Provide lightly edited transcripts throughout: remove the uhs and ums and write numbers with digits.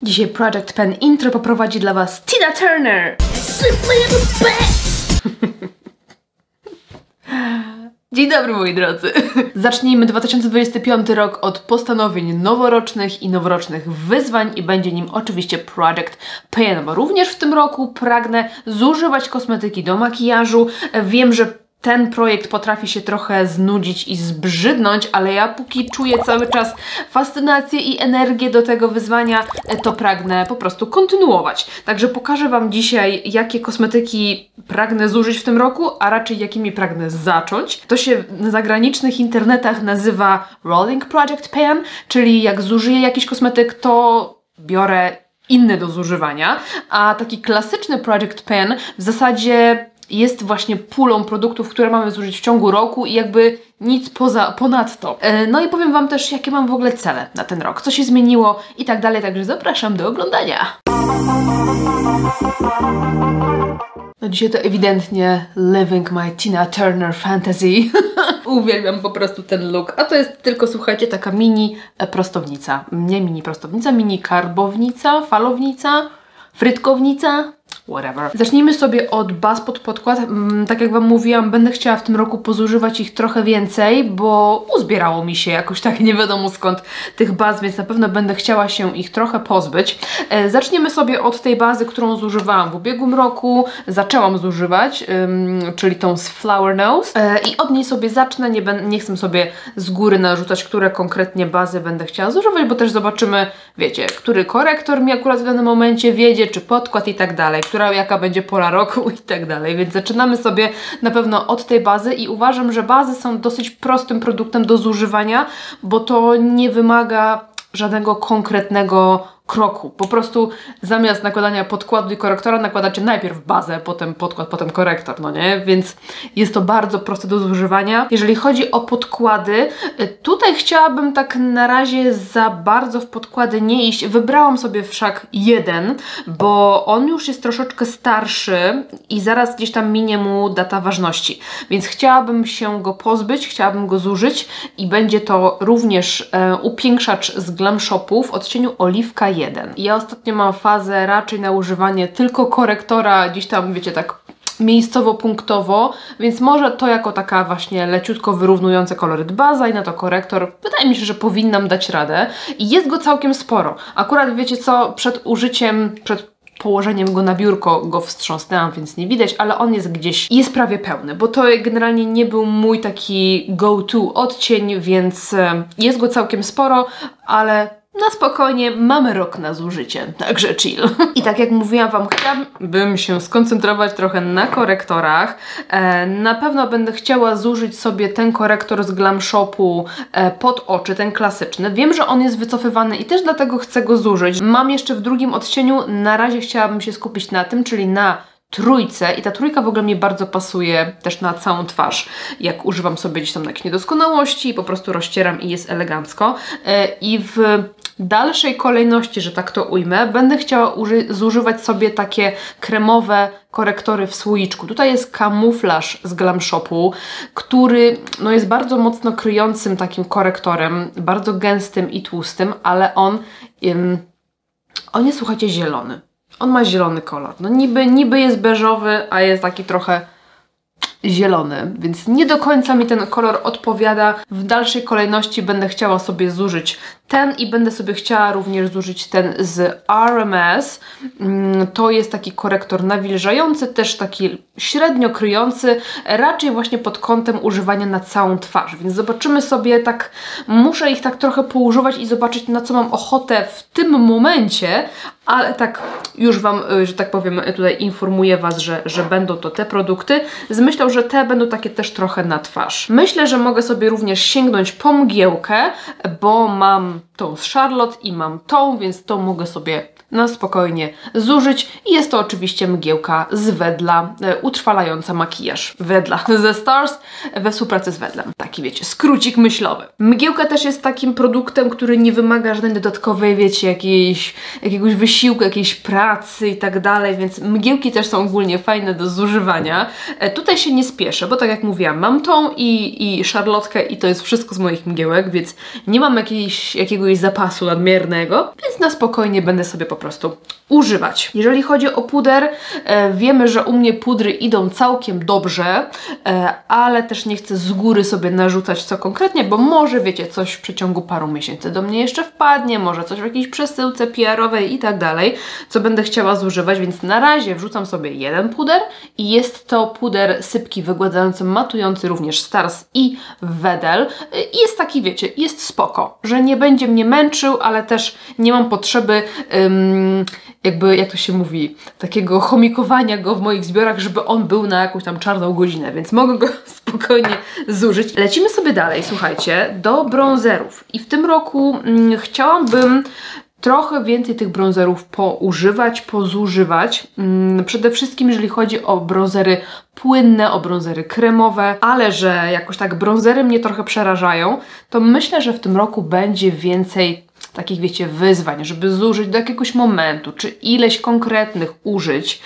Dzisiaj Project Pen intro poprowadzi dla Was Tina Turner. Simply the best! Dzień dobry moi drodzy. Zacznijmy 2025 rok od postanowień noworocznych i noworocznych wyzwań i będzie nim oczywiście Project Pen, bo również w tym roku pragnę zużywać kosmetyki do makijażu. Wiem, że ten projekt potrafi się trochę znudzić i zbrzydnąć, ale ja póki czuję cały czas fascynację i energię do tego wyzwania, to pragnę po prostu kontynuować. Także pokażę Wam dzisiaj, jakie kosmetyki pragnę zużyć w tym roku, a raczej jakimi pragnę zacząć. To się na zagranicznych internetach nazywa Rolling Project Pen, czyli jak zużyję jakiś kosmetyk, to biorę inny do zużywania, a taki klasyczny Project Pen w zasadzie jest właśnie pulą produktów, które mamy zużyć w ciągu roku i jakby nic ponadto. No i powiem Wam też, jakie mam w ogóle cele na ten rok, co się zmieniło i tak dalej, także zapraszam do oglądania. No dzisiaj to ewidentnie living my Tina Turner fantasy. Uwielbiam po prostu ten look. A to jest tylko, słuchajcie, taka mini prostownica. Nie mini prostownica, mini karbownica, falownica, frytkownica. Whatever. Zacznijmy sobie od baz pod podkład. Tak jak Wam mówiłam, będę chciała w tym roku pozużywać ich trochę więcej, bo uzbierało mi się jakoś tak nie wiadomo skąd tych baz, więc na pewno będę chciała się ich trochę pozbyć. Zaczniemy sobie od tej bazy, którą zużywałam w ubiegłym roku. Zaczęłam zużywać, czyli tą z Flower Nose i od niej sobie zacznę. Nie chcę sobie z góry narzucać, które konkretnie bazy będę chciała zużywać, bo też zobaczymy, wiecie, który korektor mi akurat w danym momencie wiedzie, czy podkład i tak dalej, jaka będzie pora roku i tak dalej, więc zaczynamy sobie na pewno od tej bazy i uważam, że bazy są dosyć prostym produktem do zużywania, bo to nie wymaga żadnego konkretnego kroku. Po prostu zamiast nakładania podkładu i korektora nakładacie najpierw bazę, potem podkład, potem korektor, no nie? Więc jest to bardzo proste do zużywania. Jeżeli chodzi o podkłady, tutaj chciałabym tak na razie za bardzo w podkłady nie iść. Wybrałam sobie wszak jeden, bo on już jest troszeczkę starszy i zaraz gdzieś tam minie mu data ważności. Więc chciałabym się go pozbyć, chciałabym go zużyć i będzie to również upiększacz z Glam Shopu w odcieniu Oliwka 1. Ja ostatnio mam fazę raczej na używanie tylko korektora, gdzieś tam, wiecie, tak miejscowo, punktowo, więc może to jako taka właśnie leciutko wyrównująca koloryt baza i na to korektor, wydaje mi się, że powinnam dać radę i jest go całkiem sporo. Akurat wiecie co, przed użyciem, przed położeniem go na biurko go wstrząsnęłam, więc nie widać, ale on jest gdzieś, jest prawie pełny, bo to generalnie nie był mój taki go-to odcień, więc jest go całkiem sporo, ale na spokojnie, mamy rok na zużycie, także chill. I tak jak mówiłam Wam, chciałabym się skoncentrować trochę na korektorach. Na pewno będę chciała zużyć sobie ten korektor z Glam Shopu pod oczy, ten klasyczny. Wiem, że on jest wycofywany i też dlatego chcę go zużyć. Mam jeszcze w drugim odcieniu, na razie chciałabym się skupić na tym, czyli na trójce i ta trójka w ogóle mnie bardzo pasuje też na całą twarz, jak używam sobie gdzieś tam na jakieś niedoskonałości, po prostu rozcieram i jest elegancko. I w dalszej kolejności, że tak to ujmę, będę chciała zużywać sobie takie kremowe korektory w słoiczku. Tutaj jest kamuflaż z Glam Shopu, który no, jest bardzo mocno kryjącym takim korektorem, bardzo gęstym i tłustym, ale on jest, słuchajcie, zielony. On ma zielony kolor. No niby jest beżowy, a jest taki trochę zielony, więc nie do końca mi ten kolor odpowiada. W dalszej kolejności będę chciała sobie zużyć ten i będę sobie chciała również zużyć ten z RMS. To jest taki korektor nawilżający, też taki średnio kryjący, raczej właśnie pod kątem używania na całą twarz, więc zobaczymy sobie tak, muszę ich tak trochę poużywać i zobaczyć, na co mam ochotę w tym momencie, ale tak już Wam, że tak powiem, tutaj informuję Was, że będą to te produkty z myślą, że te będą takie też trochę na twarz. Myślę, że mogę sobie również sięgnąć po mgiełkę, bo mam tą z Charlotte i mam tą, więc tą mogę sobie na spokojnie zużyć i jest to oczywiście mgiełka z Wedla, utrwalająca makijaż. Wedla ze Stars we współpracy z Wedlem. Taki, wiecie, skrócik myślowy. Mgiełka też jest takim produktem, który nie wymaga żadnej dodatkowej, wiecie, jakiegoś wysiłku, jakiejś pracy i tak dalej, więc mgiełki też są ogólnie fajne do zużywania. Tutaj się nie spieszę, bo tak jak mówiłam, mam tą i Charlotte'kę i to jest wszystko z moich mgiełek, więc nie mam jakiegoś jakiegoś zapasu nadmiernego, więc na spokojnie będę sobie po prostu używać. Jeżeli chodzi o puder, wiemy, że u mnie pudry idą całkiem dobrze, ale też nie chcę z góry sobie narzucać co konkretnie, bo może, wiecie, coś w przeciągu paru miesięcy do mnie jeszcze wpadnie, może coś w jakiejś przesyłce PR-owej i tak dalej, co będę chciała zużywać, więc na razie wrzucam sobie jeden puder i jest to puder sypki wygładzający, matujący również Stars i Wedel. I jest taki, wiecie, jest spoko, że nie będzie mnie męczył, ale też nie mam potrzeby jakby, jak to się mówi, takiego chomikowania go w moich zbiorach, żeby on był na jakąś tam czarną godzinę, więc mogę go spokojnie zużyć. Lecimy sobie dalej, słuchajcie, do bronzerów. I w tym roku chciałabym trochę więcej tych bronzerów poużywać, pozużywać. Przede wszystkim jeżeli chodzi o bronzery płynne, o bronzery kremowe, ale że jakoś tak bronzery mnie trochę przerażają, to myślę, że w tym roku będzie więcej takich, wiecie, wyzwań, żeby zużyć do jakiegoś momentu, czy ileś konkretnych użyć,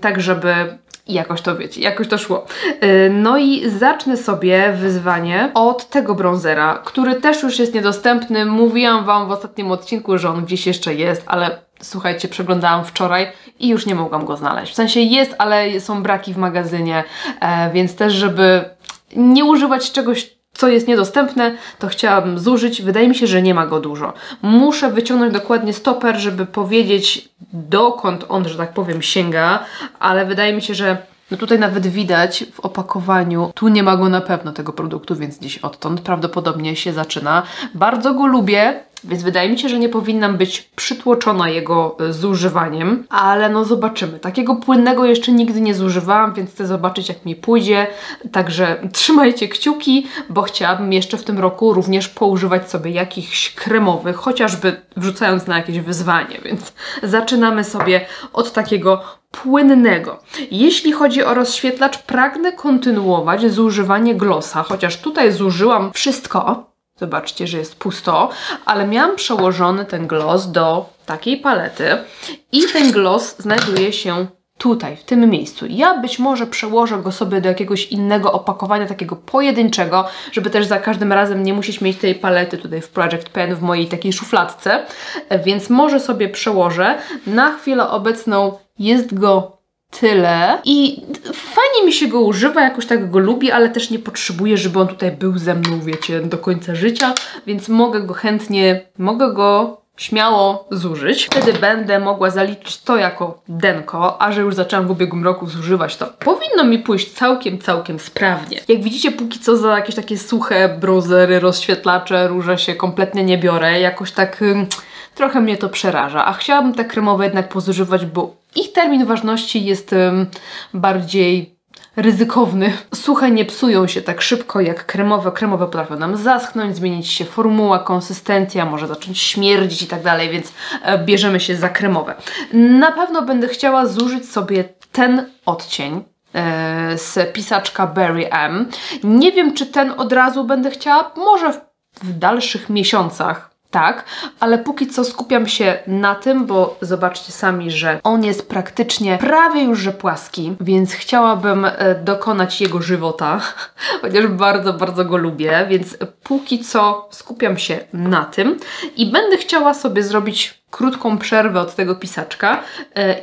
tak żeby jakoś to, wiecie, jakoś to szło. No i zacznę sobie wyzwanie od tego bronzera, który też już jest niedostępny. Mówiłam Wam w ostatnim odcinku, że on gdzieś jeszcze jest, ale słuchajcie, przeglądałam wczoraj i już nie mogłam go znaleźć. W sensie jest, ale są braki w magazynie, więc też, żeby nie używać czegoś, co jest niedostępne, to chciałabym zużyć. Wydaje mi się, że nie ma go dużo. Muszę wyciągnąć dokładnie stoper, żeby powiedzieć, dokąd on, że tak powiem, sięga, ale wydaje mi się, że no tutaj nawet widać w opakowaniu, tu nie ma go na pewno tego produktu, więc gdzieś odtąd prawdopodobnie się zaczyna. Bardzo go lubię, więc wydaje mi się, że nie powinnam być przytłoczona jego zużywaniem, ale no zobaczymy. Takiego płynnego jeszcze nigdy nie zużywałam, więc chcę zobaczyć, jak mi pójdzie. Także trzymajcie kciuki, bo chciałabym jeszcze w tym roku również poużywać sobie jakichś kremowych, chociażby wrzucając na jakieś wyzwanie, więc zaczynamy sobie od takiego płynnego. Jeśli chodzi o rozświetlacz, pragnę kontynuować zużywanie glossa, chociaż tutaj zużyłam wszystko. Zobaczcie, że jest pusto, ale miałam przełożony ten gloss do takiej palety i ten gloss znajduje się tutaj, w tym miejscu. Ja być może przełożę go sobie do jakiegoś innego opakowania, takiego pojedynczego, żeby też za każdym razem nie musieć mieć tej palety tutaj w Project Pen w mojej takiej szufladce, więc może sobie przełożę. Na chwilę obecną jest go tyle i fajnie mi się go używa, jakoś tak go lubię, ale też nie potrzebuję, żeby on tutaj był ze mną, wiecie, do końca życia, więc mogę go śmiało zużyć. Wtedy będę mogła zaliczyć to jako denko, a że już zaczęłam w ubiegłym roku zużywać, to powinno mi pójść całkiem sprawnie. Jak widzicie, póki co za jakieś takie suche bronzery, rozświetlacze, róże się kompletnie nie biorę, jakoś tak trochę mnie to przeraża, a chciałabym te kremowe jednak pozużywać, bo ich termin ważności jest bardziej ryzykowny. Suche nie psują się tak szybko jak kremowe. Kremowe potrafią nam zaschnąć, zmienić się formuła, konsystencja, może zacząć śmierdzić i tak dalej, więc bierzemy się za kremowe. Na pewno będę chciała zużyć sobie ten odcień z pisaczka Berry M. Nie wiem, czy ten od razu będę chciała, może w dalszych miesiącach. Tak, ale póki co skupiam się na tym, bo zobaczcie sami, że on jest praktycznie prawie już że płaski, więc chciałabym dokonać jego żywota, chociaż bardzo go lubię, więc póki co skupiam się na tym i będę chciała sobie zrobić krótką przerwę od tego pisaczka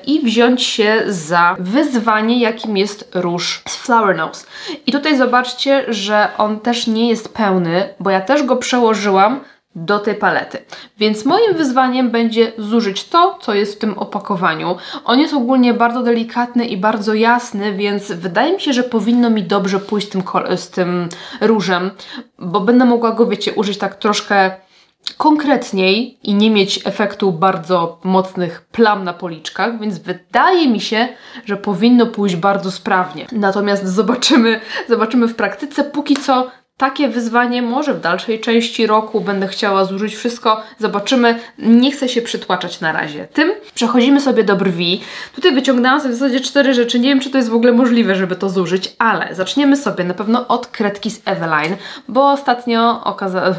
i wziąć się za wyzwanie, jakim jest róż z Flower Nose. I tutaj zobaczcie, że on też nie jest pełny, bo ja też go przełożyłam do tej palety. Więc moim wyzwaniem będzie zużyć to, co jest w tym opakowaniu. On jest ogólnie bardzo delikatny i bardzo jasny, więc wydaje mi się, że powinno mi dobrze pójść z tym różem, bo będę mogła go, wiecie, użyć tak troszkę konkretniej i nie mieć efektu bardzo mocnych plam na policzkach, więc wydaje mi się, że powinno pójść bardzo sprawnie. Natomiast zobaczymy w praktyce. Póki co takie wyzwanie, może w dalszej części roku będę chciała zużyć wszystko. Zobaczymy. Nie chcę się przytłaczać na razie tym. Przechodzimy sobie do brwi. Tutaj wyciągnęłam sobie w zasadzie 4 rzeczy. Nie wiem, czy to jest w ogóle możliwe, żeby to zużyć, ale zaczniemy sobie na pewno od kredki z Eveline, bo ostatnio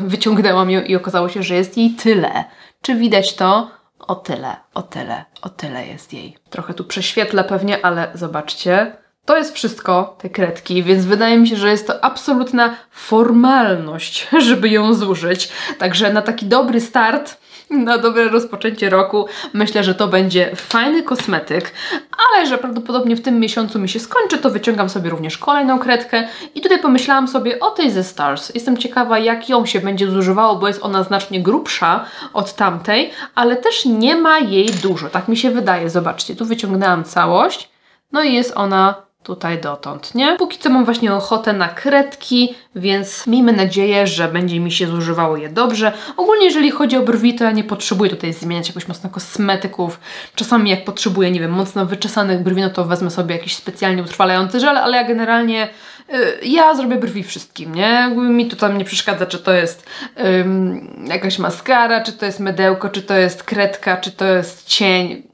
wyciągnęłam ją i okazało się, że jest jej tyle. Czy widać to? O tyle jest jej. Trochę tu prześwietlę pewnie, ale zobaczcie. To jest wszystko, te kredki, więc wydaje mi się, że jest to absolutna formalność, żeby ją zużyć. Także na taki dobry start, na dobre rozpoczęcie roku, myślę, że to będzie fajny kosmetyk, ale że prawdopodobnie w tym miesiącu mi się skończy, to wyciągam sobie również kolejną kredkę i tutaj pomyślałam sobie o tej ze Stars. Jestem ciekawa, jak ją się będzie zużywało, bo jest ona znacznie grubsza od tamtej, ale też nie ma jej dużo, tak mi się wydaje. Zobaczcie, tu wyciągnęłam całość, no i jest ona tutaj dotąd, nie? Póki co mam właśnie ochotę na kredki, więc miejmy nadzieję, że będzie mi się zużywało je dobrze. Ogólnie jeżeli chodzi o brwi, to ja nie potrzebuję tutaj zmieniać jakoś mocno kosmetyków. Czasami jak potrzebuję, nie wiem, mocno wyczesanych brwi, no to wezmę sobie jakiś specjalnie utrwalający żel, ale ja generalnie ja zrobię brwi wszystkim, nie? Mi to tam nie przeszkadza, czy to jest jakaś maskara, czy to jest mydełko, czy to jest kredka, czy to jest cień.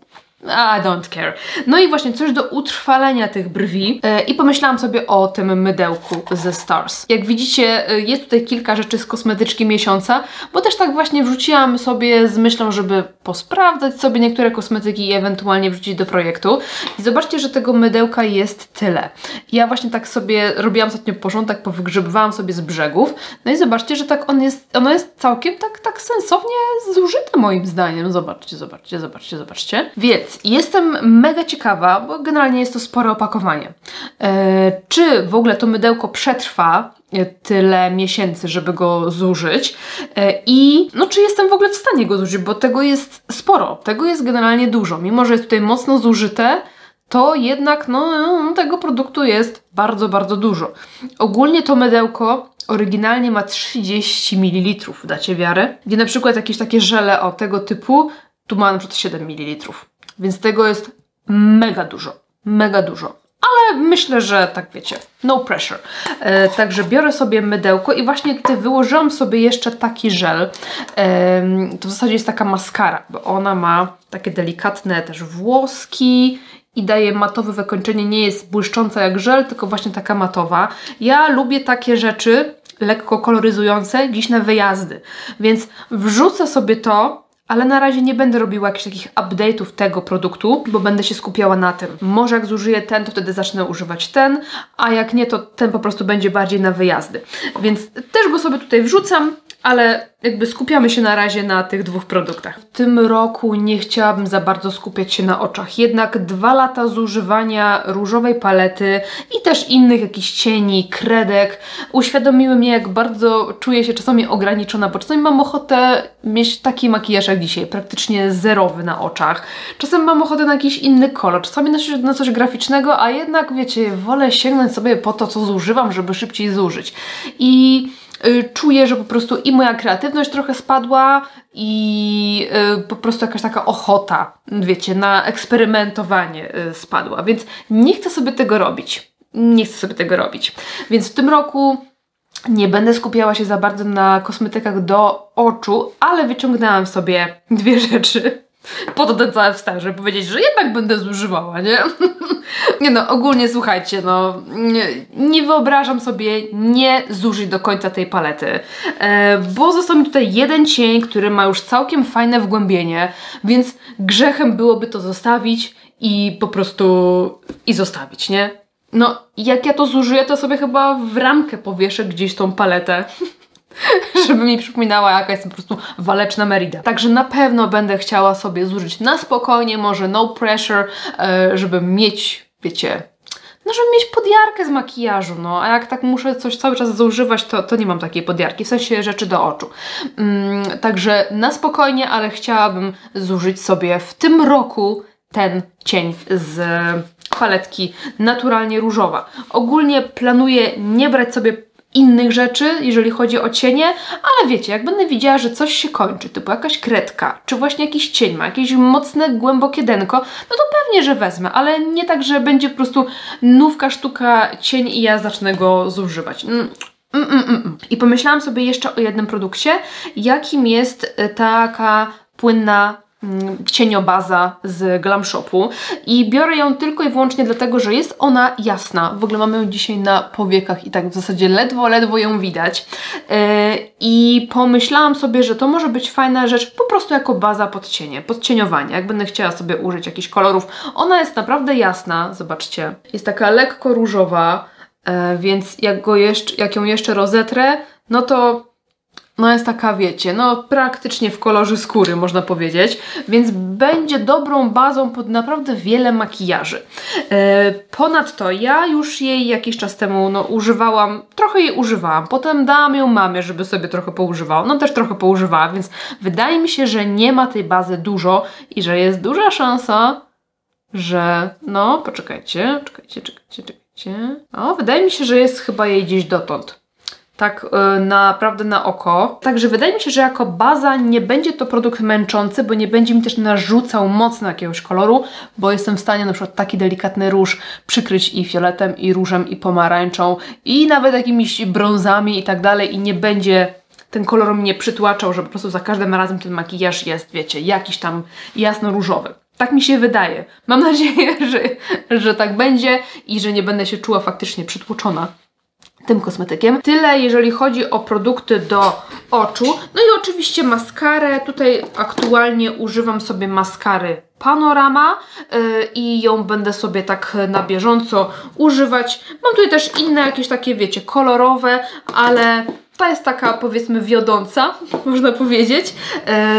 I don't care. No i właśnie coś do utrwalenia tych brwi i pomyślałam sobie o tym mydełku ze Stars. Jak widzicie, jest tutaj kilka rzeczy z kosmetyczki miesiąca, bo też tak właśnie wrzuciłam sobie z myślą, żeby posprawdzać sobie niektóre kosmetyki i ewentualnie wrzucić do projektu. I zobaczcie, że tego mydełka jest tyle. Ja właśnie tak sobie robiłam ostatnio porządek, powygrzebywałam sobie z brzegów. No i zobaczcie, że tak ono jest całkiem tak sensownie zużyte moim zdaniem. Zobaczcie. Więc jestem mega ciekawa, bo generalnie jest to spore opakowanie. Czy w ogóle to mydełko przetrwa tyle miesięcy, żeby go zużyć i no czy jestem w ogóle w stanie go zużyć, bo tego jest sporo, tego jest generalnie dużo. Mimo że jest tutaj mocno zużyte, to jednak tego produktu jest bardzo, bardzo dużo. Ogólnie to mydełko oryginalnie ma 30 ml, dacie wiarę? Gdzie na przykład jakieś takie żele o tego typu, tu ma na przykład 7 ml. Więc tego jest mega dużo. Mega dużo. Ale myślę, że tak wiecie, no pressure. Także biorę sobie mydełko i właśnie tutaj wyłożyłam sobie jeszcze taki żel. To w zasadzie jest taka maskara, bo ona ma takie delikatne też włoski i daje matowe wykończenie. Nie jest błyszcząca jak żel, tylko właśnie taka matowa. Ja lubię takie rzeczy lekko koloryzujące gdzieś na wyjazdy. Więc wrzucę sobie to, ale na razie nie będę robiła jakichś takich update'ów tego produktu, bo będę się skupiała na tym. Może jak zużyję ten, to wtedy zacznę używać ten, a jak nie, to ten po prostu będzie bardziej na wyjazdy. Więc też go sobie tutaj wrzucam, ale jakby skupiamy się na razie na tych dwóch produktach. W tym roku nie chciałabym za bardzo skupiać się na oczach. Jednak 2 lata zużywania różowej palety i też innych jakichś cieni, kredek uświadomiły mnie, jak bardzo czuję się czasami ograniczona, bo czasami mam ochotę mieć taki makijaż jak dzisiaj, praktycznie zerowy na oczach. Czasem mam ochotę na jakiś inny kolor, czasami na coś graficznego, a jednak wiecie, wolę sięgnąć sobie po to, co zużywam, żeby szybciej zużyć. I czuję, że po prostu i moja kreatywność trochę spadła i po prostu jakaś taka ochota, wiecie, na eksperymentowanie spadła, więc nie chcę sobie tego robić. Więc w tym roku nie będę skupiała się za bardzo na kosmetykach do oczu, ale wyciągnęłam sobie 2 rzeczy po to ten cały wstęp, żeby powiedzieć, że jednak będę zużywała, nie? Nie no, ogólnie słuchajcie, no nie wyobrażam sobie nie zużyć do końca tej palety, bo został mi tutaj jeden cień, który ma już całkiem fajne wgłębienie, więc grzechem byłoby to zostawić i po prostu zostawić, nie? No, jak ja to zużyję, to sobie chyba w ramkę powieszę gdzieś tą paletę. Żeby mi przypominała, jaka jest po prostu waleczna Merida. Także na pewno będę chciała sobie zużyć na spokojnie, może no pressure, żeby mieć, wiecie, no żeby mieć podjarkę z makijażu, no. A jak tak muszę coś cały czas zużywać, to nie mam takiej podjarki, w sensie rzeczy do oczu. Także na spokojnie, ale chciałabym zużyć sobie w tym roku ten cień z paletki Naturalnie Różowa. Ogólnie planuję nie brać sobie innych rzeczy, jeżeli chodzi o cienie, ale wiecie, jak będę widziała, że coś się kończy, typu jakaś kredka, czy właśnie jakiś cień ma, jakieś mocne, głębokie denko, no to pewnie, że wezmę, ale nie tak, że będzie po prostu nówka, sztuka, cień i ja zacznę go zużywać. I pomyślałam sobie jeszcze o jednym produkcie, jakim jest taka płynna cieniobaza z Glam Shopu i biorę ją tylko i wyłącznie dlatego, że jest ona jasna. W ogóle mamy ją dzisiaj na powiekach i tak w zasadzie ledwo ją widać. I pomyślałam sobie, że to może być fajna rzecz po prostu jako baza pod cienie, pod cieniowanie. Jak będę chciała sobie użyć jakichś kolorów. Ona jest naprawdę jasna, zobaczcie. Jest taka lekko różowa, więc jak ją jeszcze rozetrę, no to jest taka, wiecie, praktycznie w kolorze skóry, można powiedzieć, więc będzie dobrą bazą pod naprawdę wiele makijaży. Ponadto ja już jej jakiś czas temu, używałam, trochę jej używałam, potem dałam ją mamie, żeby sobie trochę poużywała, też trochę poużywała, więc wydaje mi się, że nie ma tej bazy dużo i że jest duża szansa, że, poczekajcie. Wydaje mi się, że jest chyba jej gdzieś dotąd. Tak naprawdę na oko. Także wydaje mi się, że jako baza nie będzie to produkt męczący, bo nie będzie mi też narzucał mocno jakiegoś koloru, bo jestem w stanie na przykład taki delikatny róż przykryć i fioletem, i różem, i pomarańczą, i nawet jakimiś brązami i tak dalej i nie będzie ten kolor mnie przytłaczał, że po prostu za każdym razem ten makijaż jest, wiecie, jakiś tam jasno-różowy. Tak mi się wydaje. Mam nadzieję, że tak będzie i że nie będę się czuła faktycznie przytłoczona tym kosmetykiem. Tyle, jeżeli chodzi o produkty do oczu. No i oczywiście maskarę. Tutaj aktualnie używam sobie maskary Panorama i ją będę sobie tak na bieżąco używać. Mam tutaj też inne jakieś takie, wiecie, kolorowe, ale ta jest taka, powiedzmy, wiodąca, można powiedzieć.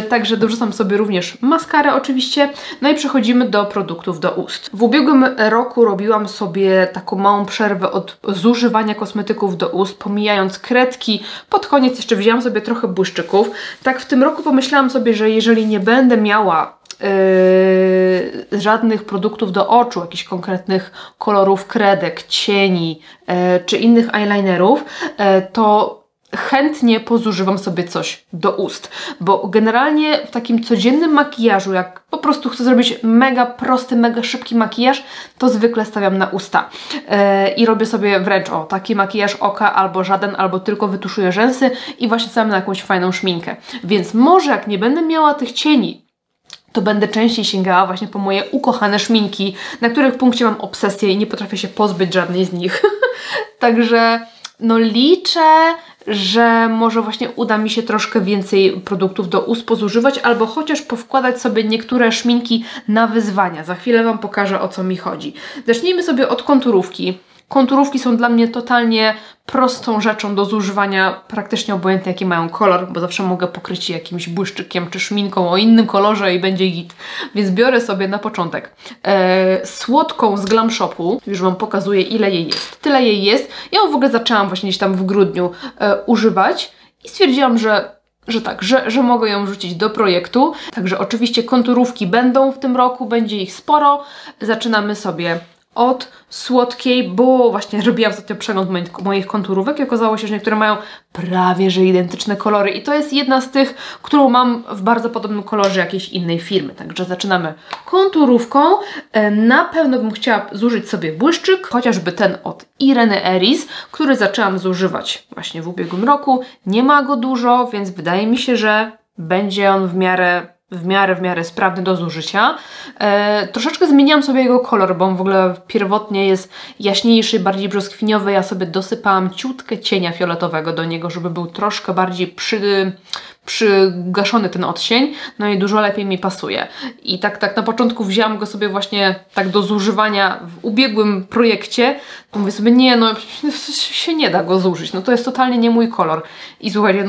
Także dorzucam sobie również maskarę oczywiście. No i przechodzimy do produktów do ust. W ubiegłym roku robiłam sobie taką małą przerwę od zużywania kosmetyków do ust, pomijając kredki. Pod koniec jeszcze wzięłam sobie trochę błyszczyków. Tak w tym roku pomyślałam sobie, że jeżeli nie będę miała żadnych produktów do oczu, jakichś konkretnych kolorów kredek, cieni czy innych eyelinerów, to chętnie pozużywam sobie coś do ust, bo generalnie w takim codziennym makijażu, jak po prostu chcę zrobić mega prosty, mega szybki makijaż, to zwykle stawiam na usta i robię sobie wręcz taki makijaż oka, albo żaden, albo tylko wytuszuję rzęsy i właśnie stawiam na jakąś fajną szminkę. Więc może jak nie będę miała tych cieni, to będę częściej sięgała właśnie po moje ukochane szminki, na których punkcie mam obsesję i nie potrafię się pozbyć żadnej z nich. Także liczę, że może właśnie uda mi się troszkę więcej produktów do ust pozużywać, albo chociaż powkładać sobie niektóre szminki na wyzwania. Za chwilę Wam pokażę, o co mi chodzi. Zacznijmy sobie od konturówki. Konturówki są dla mnie totalnie prostą rzeczą do zużywania, praktycznie obojętnie jaki mają kolor, bo zawsze mogę pokryć je jakimś błyszczykiem czy szminką o innym kolorze i będzie git. Więc biorę sobie na początek słodką z Glam Shopu. Już Wam pokazuję, ile jej jest. Tyle jej jest. Ja ją w ogóle zaczęłam właśnie gdzieś tam w grudniu używać i stwierdziłam, że mogę ją wrzucić do projektu. Także oczywiście konturówki będą w tym roku, będzie ich sporo. Zaczynamy sobie od słodkiej, bo właśnie robiłam ostatnio przegląd moich konturówek i okazało się, że niektóre mają prawie że identyczne kolory i to jest jedna z tych, którą mam w bardzo podobnym kolorze jakiejś innej firmy. Także zaczynamy konturówką. Na pewno bym chciała zużyć sobie błyszczyk, chociażby ten od Ireny Eris, który zaczęłam zużywać właśnie w ubiegłym roku. Nie ma go dużo, więc wydaje mi się, że będzie on w miarę sprawny do zużycia. Troszeczkę zmieniłam sobie jego kolor, bo on w ogóle pierwotnie jest jaśniejszy, bardziej brzoskwiniowy. Ja sobie dosypałam ciutkę cienia fioletowego do niego, żeby był troszkę bardziej przygaszony ten odcień, no i dużo lepiej mi pasuje. I tak na początku wzięłam go sobie właśnie tak do zużywania w ubiegłym projekcie, to mówię sobie, nie, się nie da go zużyć, to jest totalnie nie mój kolor. I słuchajcie,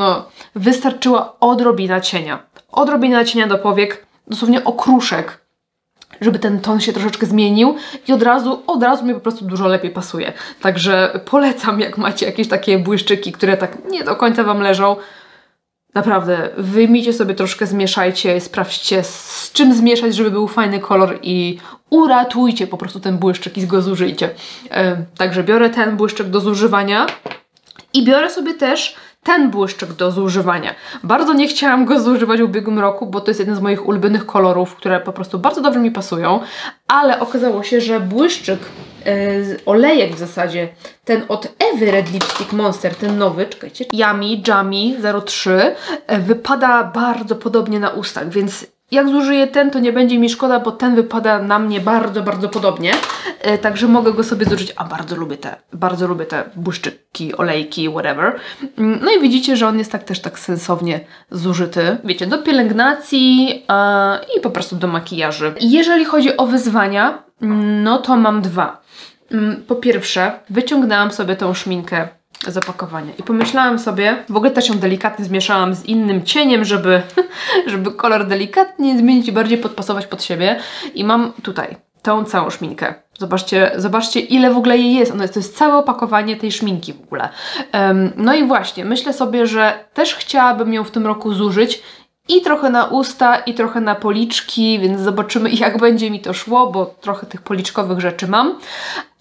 wystarczyła odrobina cienia. Odrobina cienia do powiek, dosłownie okruszek, żeby ten ton się troszeczkę zmienił i od razu mi po prostu dużo lepiej pasuje. Także polecam, jak macie jakieś takie błyszczyki, które tak nie do końca Wam leżą. Naprawdę, wyjmijcie sobie troszkę, zmieszajcie, sprawdźcie z czym zmieszać, żeby był fajny kolor i uratujcie po prostu ten błyszczyk i go zużyjcie. Także biorę ten błyszczyk do zużywania i biorę sobie też ten błyszczyk do zużywania. Bardzo nie chciałam go zużywać w ubiegłym roku, bo to jest jeden z moich ulubionych kolorów, które po prostu bardzo dobrze mi pasują, ale okazało się, że błyszczyk, olejek w zasadzie, ten od Ewy Red Lipstick Monster, ten nowy, czekajcie, Yummy 03, wypada bardzo podobnie na ustach, więc jak zużyję ten, to nie będzie mi szkoda, bo ten wypada na mnie bardzo, bardzo podobnie. Także mogę go sobie zużyć. A bardzo lubię te błyszczyki, olejki, whatever. No i widzicie, że on jest też tak sensownie zużyty. Wiecie, do pielęgnacji i po prostu do makijażu. Jeżeli chodzi o wyzwania, no to mam dwa. Po pierwsze, wyciągnęłam sobie tą szminkę z opakowania i pomyślałam sobie, w ogóle też ją delikatnie zmieszałam z innym cieniem, żeby kolor delikatnie zmienić i bardziej podpasować pod siebie. I mam tutaj tą całą szminkę. Zobaczcie ile w ogóle jej jest. To jest całe opakowanie tej szminki w ogóle. No i właśnie, myślę sobie, że też chciałabym ją w tym roku zużyć i trochę na usta, i trochę na policzki, więc zobaczymy, jak będzie mi to szło, bo trochę tych policzkowych rzeczy mam,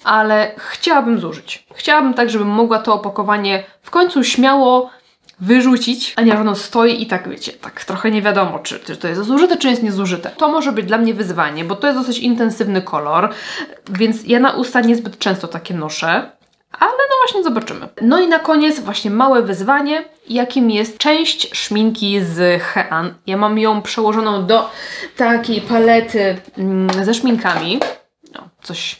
ale chciałabym zużyć. Chciałabym tak, żebym mogła to opakowanie w końcu śmiało wyrzucić, a nie, że ono stoi i tak, wiecie, tak trochę nie wiadomo, czy to jest zużyte, czy jest niezużyte. To może być dla mnie wyzwanie, bo to jest dosyć intensywny kolor, więc ja na usta niezbyt często takie noszę, ale no właśnie zobaczymy. No i na koniec właśnie małe wyzwanie, jakim jest część szminki z Hean. Ja mam ją przełożoną do takiej palety ze szminkami, no,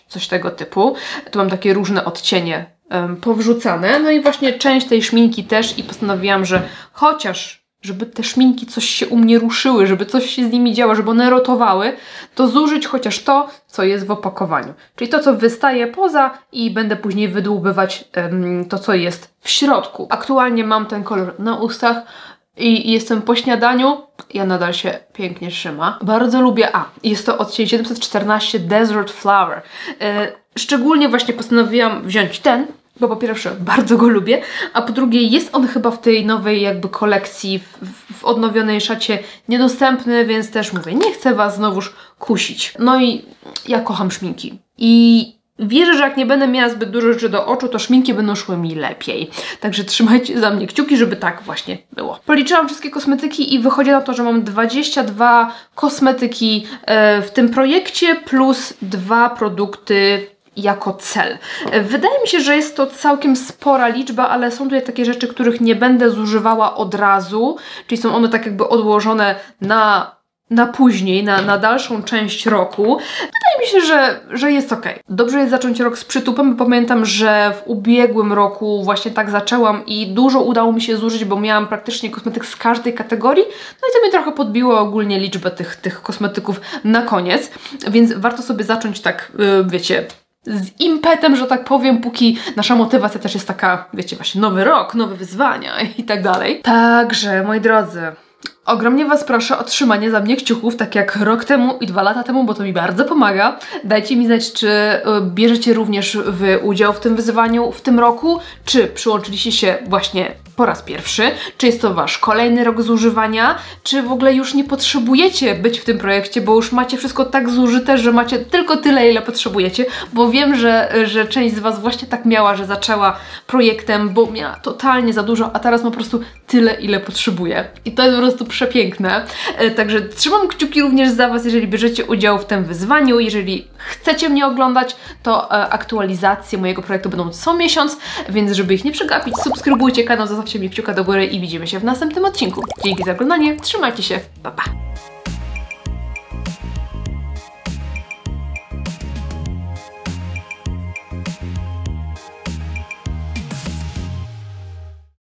coś tego typu. Tu mam takie różne odcienie powrzucane, no i właśnie część tej szminki też i postanowiłam, że chociaż żeby te szminki coś się u mnie ruszyły, żeby coś się z nimi działo, żeby one rotowały, to zużyć chociaż to, co jest w opakowaniu. Czyli to, co wystaje poza i będę później wydłubywać to, co jest w środku. Aktualnie mam ten kolor na ustach i jestem po śniadaniu. Ja nadal się pięknie trzyma. Bardzo lubię, jest to odcień 714 Desert Flower. Szczególnie właśnie postanowiłam wziąć ten, bo po pierwsze bardzo go lubię, a po drugie jest on chyba w tej nowej jakby kolekcji, w odnowionej szacie niedostępny, więc też mówię, nie chcę Was znowuż kusić. No i ja kocham szminki i wierzę, że jak nie będę miała zbyt dużo rzeczy do oczu, to szminki będą szły mi lepiej. Także trzymajcie za mnie kciuki, żeby tak właśnie było. Policzyłam wszystkie kosmetyki i wychodzi na to, że mam 22 kosmetyki w tym projekcie plus 2 produkty jako cel. Wydaje mi się, że jest to całkiem spora liczba, ale są tutaj takie rzeczy, których nie będę zużywała od razu, czyli są one tak jakby odłożone na później, na dalszą część roku. Wydaje mi się, że jest ok. Dobrze jest zacząć rok z przytupem, bo pamiętam, że w ubiegłym roku właśnie tak zaczęłam i dużo udało mi się zużyć, bo miałam praktycznie kosmetyk z każdej kategorii, no i to mnie trochę podbiło ogólnie liczbę tych kosmetyków na koniec, więc warto sobie zacząć tak, wiecie, z impetem, że tak powiem, póki nasza motywacja też jest taka, wiecie, właśnie nowy rok, nowe wyzwania i tak dalej. Także, moi drodzy, ogromnie Was proszę o trzymanie za mnie kciuków, tak jak rok temu i 2 lata temu, bo to mi bardzo pomaga. Dajcie mi znać, czy bierzecie również udział w tym wyzwaniu w tym roku, czy przyłączyliście się właśnie po raz pierwszy, czy jest to Wasz kolejny rok zużywania, czy w ogóle już nie potrzebujecie być w tym projekcie, bo już macie wszystko tak zużyte, że macie tylko tyle, ile potrzebujecie, bo wiem, że część z Was właśnie tak miała, że zaczęła projektem, bo miała totalnie za dużo, a teraz ma po prostu tyle, ile potrzebuje. I to jest po prostu przepiękne. Także trzymam kciuki również za Was, jeżeli bierzecie udział w tym wyzwaniu. Jeżeli chcecie mnie oglądać, to aktualizacje mojego projektu będą co miesiąc, więc żeby ich nie przegapić, subskrybujcie kanał, zostawcie mi kciuka do góry i widzimy się w następnym odcinku. Dzięki za oglądanie, trzymajcie się, pa pa!